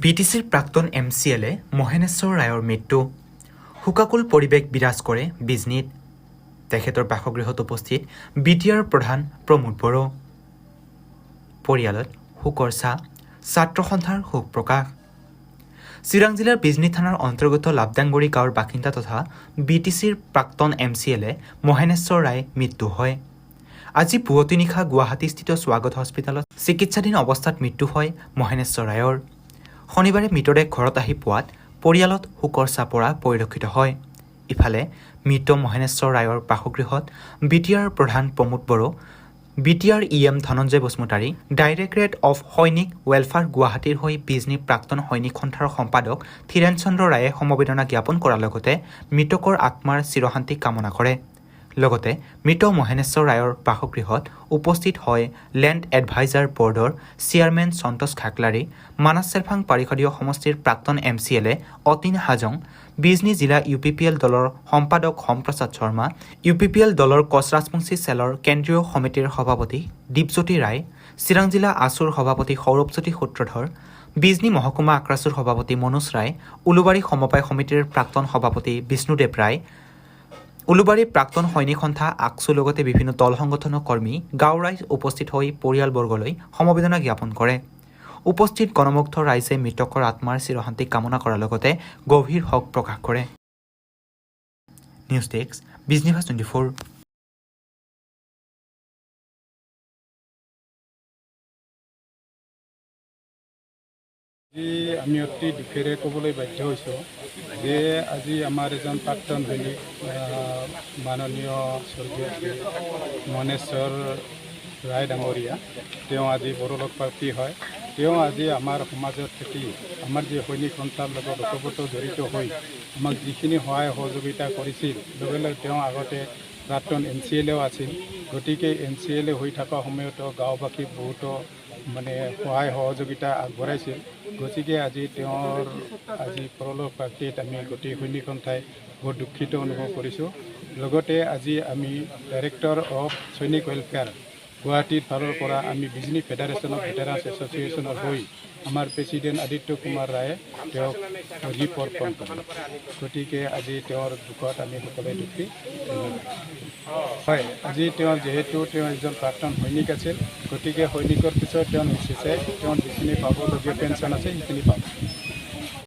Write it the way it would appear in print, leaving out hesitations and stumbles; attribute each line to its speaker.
Speaker 1: বিটিচিৰ প্ৰাক্তন MCLA মহেনেশ্বৰ ৰায়ৰ মৃত্যু। শোকাকুল পৰিৱেশ বিৰাজ কৰে বিজনীত। তেখেতৰ বাসগৃহত উপস্থিত BTR প্ৰধান প্ৰমোদ বড়ো। পৰিয়ালত শোকৰ ছাঁ, ছাত্ৰ সন্থাৰ শোক প্ৰকাশ। চিৰাং জিলাৰ বিজনী থানাৰ অন্তৰ্গত লাবডাংগুৰি গাঁৱৰ বাসিন্দা তথা বিটিচিৰ প্ৰাক্তন MCLA মহেনেশ্বৰ ৰায় মৃত্যু হয়। আজি পুৱতি নিশা গুৱাহাটীস্থিত স্বাগত হস্পিটেলত চিকিৎসাধীন অৱস্থাত মৃত্যু হয় মহেনেশ্বৰ ৰায়ৰ। শনিবাৰে মৃতদেহ ঘৰত আহি পোৱাত পৰিয়ালত শোকৰ ছাঁ পৰা পৰিলক্ষিত হয়। ইফালে মৃত মহেনেশ্বৰ ৰায়ৰ বাসগৃহত BTR প্ৰধান Pramod Boro, BTR EM Dhananjay Basumatary, directorate of Sainik welfare গুৱাহাটীৰ হৈ বিজনী প্ৰাক্তন সৈনিক সন্থাৰ সম্পাদক ধীৰেন চন্দ্ৰ ৰায়ে সমবেদনা জ্ঞাপন কৰাৰ লগতে মৃতকৰ আত্মাৰ চিৰশান্তি কামনা কৰে। লগতে মৃত মহেনেশ্বৰ ৰায়ৰ বাসগৃহত উপস্থিত হয় লেণ্ড এডভাইজাৰ বৰ্ডৰ চেয়াৰমেন সন্তোষ খাকলাৰী, মানস চেৰফাং পাৰিষদীয় সমষ্টিৰ প্ৰাক্তন MCLA অতীন হাজং, বিজনী জিলা UPPL দলৰ সম্পাদক হমপ্ৰসাদ শৰ্মা, UPPL দলৰ কচ ৰাজবংশী চেলৰ কেন্দ্ৰীয় সমিতিৰ সভাপতি দীপজ্যোতি ৰায়, চিৰাং জিলা আছুৰ সভাপতি সৌৰভজ্যোতি সূত্ৰধৰ, বিজনী মহকুমা আক্ৰাছুৰ সভাপতি মনোজ ৰায়, উলুবাৰী সমবায় সমিতিৰ প্ৰাক্তন সভাপতি বিষ্ণুদেৱ ৰায়, উলুবাৰী প্ৰাক্তন সৈনিক সন্থা আকছু লগতে বিভিন্ন দল সংগঠনৰ কৰ্মী, গাঁও ৰাইজ উপস্থিত হৈ পৰিয়ালবৰ্গলৈ সমবেদনা জ্ঞাপন কৰে। উপস্থিত গণমুগ্ধ ৰাইজে মৃতকৰ আত্মাৰ চিৰশান্তি কামনা কৰাৰ লগতে গভীৰ শোক প্ৰকাশ কৰে। News desk, Bijni news 24।
Speaker 2: আমি অতি দুখেৰে ক'বলৈ বাধ্য হৈছোঁ যে আজি আমাৰ এজন প্ৰাক্তন সৈনিক মাননীয় স্বৰ্গীয় মহেনেশ্বৰ ৰায় ডাঙৰীয়া, তেওঁ আজি পৰলোকপ্ৰাপ্তি হয়। তেওঁ আজি আমাৰ সমাজত থাকি আমাৰ যি সৈনিক সন্থাৰ লগত ওতঃপ্ৰোত জড়িত হৈ আমাক যিখিনি সহায় সহযোগিতা কৰিছিল, লগে লগে তেওঁ আগতে প্ৰাক্তন MCLA আছিল। গতিকে MCLA হৈ থকা সময়তো গাঁওবাসীক বহুতো সহায় সহযোগিতা আগবঢ়াইছিল। গতিকে আজি তেওঁৰ পৰলোকপ্ৰাপ্তিত আমি গোটেই সৈনিক সন্থাই বহুত দুখিত অনুভৱ কৰিছোঁ। লগতে আজি আমি ডাইৰেক্টৰ অফ সৈনিক ৱেলফেয়াৰ গুৱাহাটীৰ ফালৰ পৰা আমি বিজনী ফেডাৰেশ্যন অফ ভেটেৰানছ এছ'চিয়েশ্যনৰ হৈ আমাৰ প্ৰেচিডেণ্ট আদিত্য কুমাৰ ৰায়ে তেওঁক ৰিলিফ অৰ্পণ কৰে। গতিকে আজি তেওঁৰ দুখত আমি সকলোৱে দুখী। হয়, আজি যিহেতু তেওঁ এজন প্ৰাক্তন সৈনিক আছিল, গতিকে সৈনিকৰ পিছত তেওঁ নিশ্চিছে তেওঁ যিখিনি পাবলগীয়া পেঞ্চন আছে সেইখিনি পাব।